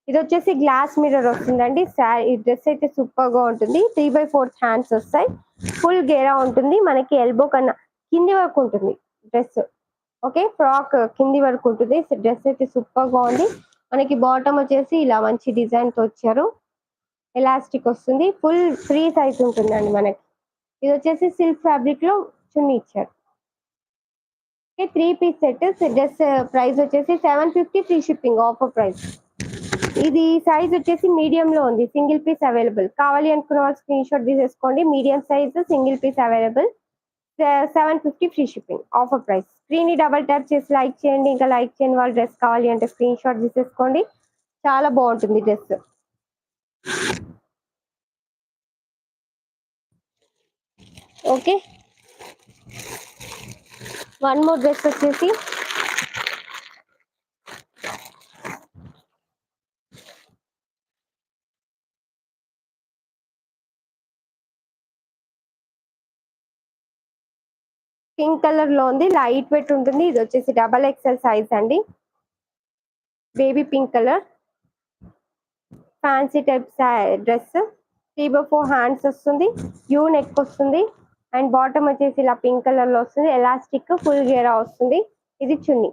ఇది వచ్చేసి glass mirror వస్తుందండి. ఈ డ్రెస్ అయితే సూపర్ గా ఉంటుంది. 3/4 హ్యాండ్స్ వస్తాయి. ఫుల్ గేరా ఉంటుంది. మనకి ఎల్బో కన్నా కింది వరకు ఉంటుంది డ్రెస్. ఓకే, ఫ్రాక్ కింది వరకు ఉంటుంది. డ్రెస్ అయితే సూపర్ గా ఉంది. మనకి బాటమ్ వచ్చేసి ఇలా మంచి డిజైన్ తో వచ్చారు. ఎలాస్టిక్ వస్తుంది. ఫుల్ ఫ్రీ సైజ్ ఉంటుందండి మనకి. ఇది వచ్చేసి సిల్క్ ఫ్యాబ్రిక్ లో చున్నీ ఇచ్చారు. 3 పీస్ సెట్. డ్రెస్ ప్రైస్ వచ్చేసి 750 ఫ్రీ షిప్పింగ్ ఆఫర్ ప్రైస్. ఇది సైజ్ వచ్చేసి మీడియం లో ఉంది. Single piece available. కావాలి అనుకున్న వాళ్ళు స్క్రీన్ షాట్ తీసేసుకోండి. Medium size single piece available. 750 free shipping offer price. Screen ని డబల్ ట్యాప్ చేసి లైక్ చేయండి. ఇంకా లైక్ చేయని వాళ్ళు డ్రెస్ కావాలి అంటే స్క్రీన్ షాట్ తీసేసుకోండి. చాలా బాగుంటుంది dress. Okay, one more dress వచ్చేసి పింక్ కలర్ లో ఉంది. లైట్ వెయిట్ ఉంటుంది. ఇది వచ్చేసి XXL సైజ్ అండి. Baby pink colour fancy type dress. 3/4 hands వస్తుంది. యూ నెక్ వస్తుంది. అండ్ బాటమ్ వచ్చేసి ఇలా పింక్ కలర్ లో వస్తుంది. ఎలాస్టిక్ ఫుల్ గేరా వస్తుంది. ఇది చున్నీ.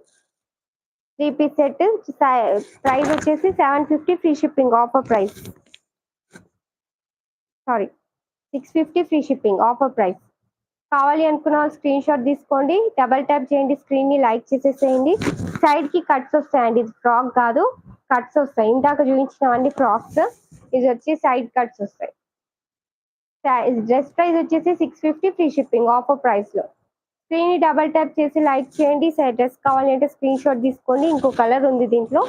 3 పీస్ సెట్. ప్రైస్ వచ్చేసి 750 free shipping offer price. Sorry, 650 free shipping offer price. కావాలి అనుకున్న స్క్రీన్ షాట్ తీసుకోండి. డబల్ ట్యాప్ చేయండి. స్క్రీన్ ని లైక్ చేసేసేయండి. సైడ్ కి కట్స్ వస్తాయండి. ఇది ఫ్రాక్ కాదు, కట్స్ వస్తాయి. ఇందాక చూపించినవన్నీ ఫ్రాక్స్. ఇది వచ్చి సైడ్ కట్స్ వస్తాయి. డ్రెస్ ప్రైస్ వచ్చేసి 650 ఫ్రీ షిప్పింగ్ ఆఫర్ ప్రైస్ లో. స్క్రీన్ ని డబల్ ట్యాప్ చేసి లైక్ చేయండి. డ్రెస్ కావాలి అంటే స్క్రీన్ షాట్ తీసుకోండి. ఇంకో కలర్ ఉంది దీంట్లో.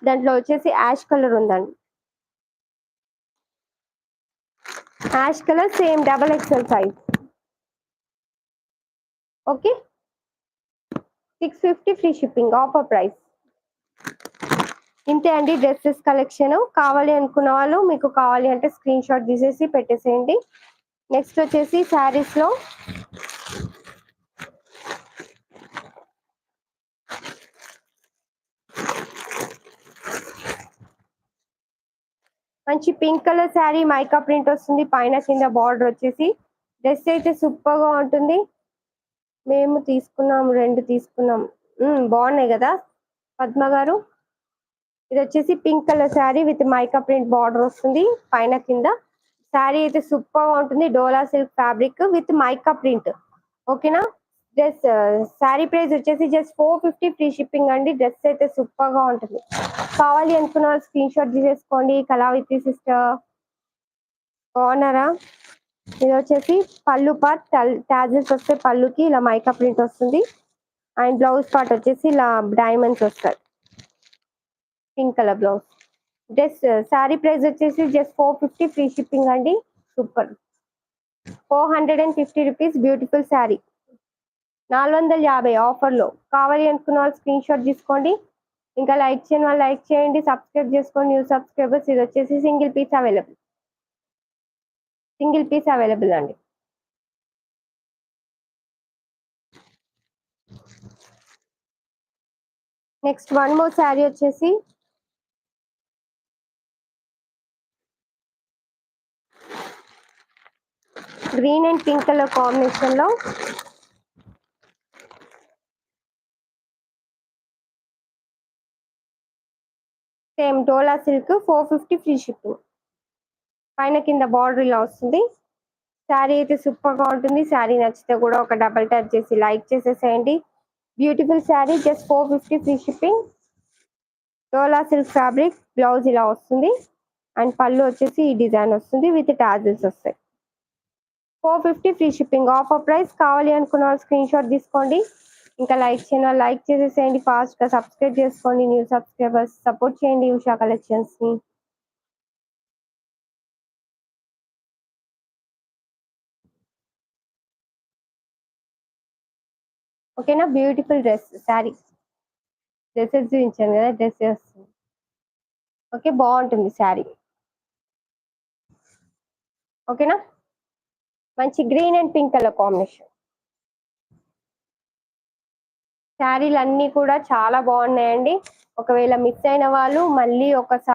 దాంట్లో వచ్చేసి యాష్ కలర్ ఉందండి. Ash colour same XXL size. Okay, 650 free shipping offer price. ఇంతే అండి డ్రెస్సెస్ కలెక్షన్. కావాలి అనుకున్న వాళ్ళు మీకు కావాలి అంటే స్క్రీన్ షాట్ తీసేసి పెట్టేసేయండి. నెక్స్ట్ వచ్చేసి శారీస్ లో మంచి pink colour sari mica print వస్తుంది. పైన కింద బార్డర్ వచ్చేసి. డ్రెస్ అయితే సూపర్ గా ఉంటుంది. మేము తీసుకున్నాం, 2 తీసుకున్నాం. బాగున్నాయి కదా పద్మ గారు. ఇది వచ్చేసి pink colour sari with mica print border వస్తుంది పైన కింద. శారీ అయితే సూపర్ గా ఉంటుంది. Dola silk fabric with mica print. ఓకేనా. డ్రెస్ శారీ ప్రైస్ వచ్చేసి జస్ట్ 450 ఫ్రీ షిప్పింగ్ అండి. డ్రెస్ అయితే సూపర్ గా ఉంటుంది. కావాలి అనుకున్న వాళ్ళు స్క్రీన్ షాట్ తీసేసుకోండి. కళావతి సిస్టర్ బాగున్నారా. ఇది వచ్చేసి పళ్ళు పార్ట్. టాజిల్స్ వస్తే పళ్ళుకి ఇలా మైకా ప్రింట్ వస్తుంది. అండ్ బ్లౌజ్ పార్ట్ వచ్చేసి ఇలా డైమండ్స్ వస్తాయి. Pink colour blouse. Dress sari price వచ్చేసి జస్ట్ 450 ఫ్రీ షిప్పింగ్ అండి. Super. 450 rupees beautiful sari. 450 offer లో. కావాలి అనుకున్న వాళ్ళు స్క్రీన్ షాట్ తీసుకోండి. ఇంకా లైక్ చేయని వాళ్ళు లైక్ చేయండి. సబ్స్క్రైబ్ చేసుకోండి న్యూ సబ్స్క్రైబర్స్. ఇది వచ్చేసి single piece available. Single piece available అండి. నెక్స్ట్ వన్ మోర్ శారీ వచ్చేసి green and pink colour combination లో same Dola silk. 450 free shipping. పైన కింద బార్డర్ ఇలా వస్తుంది. శారీ అయితే సూపర్ గా ఉంటుంది. శారీ నచ్చితే కూడా ఒక డబల్ ట్యాప్ చేసి లైక్ చేసేసేయండి. Beautiful sari just 450 free shipping. Dola silk fabric. Blouse ఇలా వస్తుంది. అండ్ పళ్ళు వచ్చేసి ఈ డిజైన్ వస్తుంది విత్ టాజిల్స్ వస్తాయి. 450 ఫ్రీ షిప్పింగ్ ఆఫర్ ప్రైస్. కావాలి అనుకున్న వాళ్ళు స్క్రీన్ షాట్ తీసుకోండి. ఇంకా లైక్ చేయని వాళ్ళు లైక్ చేసేసేయండి. ఫాస్ట్ గా సబ్స్క్రైబ్ చేసుకోండి న్యూ సబ్స్క్రైబర్స్. సపోర్ట్ చేయండి ఉషా కలెక్షన్స్ ని. ఓకేనా. Beautiful dress sari. డ్రెస్సెస్ చూపించాను కదా, డ్రెస్సెస్. ఓకే, బాగుంటుంది శారీ. ఓకేనా. మంచి green and pink colour combination. శారీలు అన్ని కూడా చాలా బాగున్నాయండి. ఒకవేళ మిస్ అయిన వాళ్ళు మళ్ళీ ఒకసారి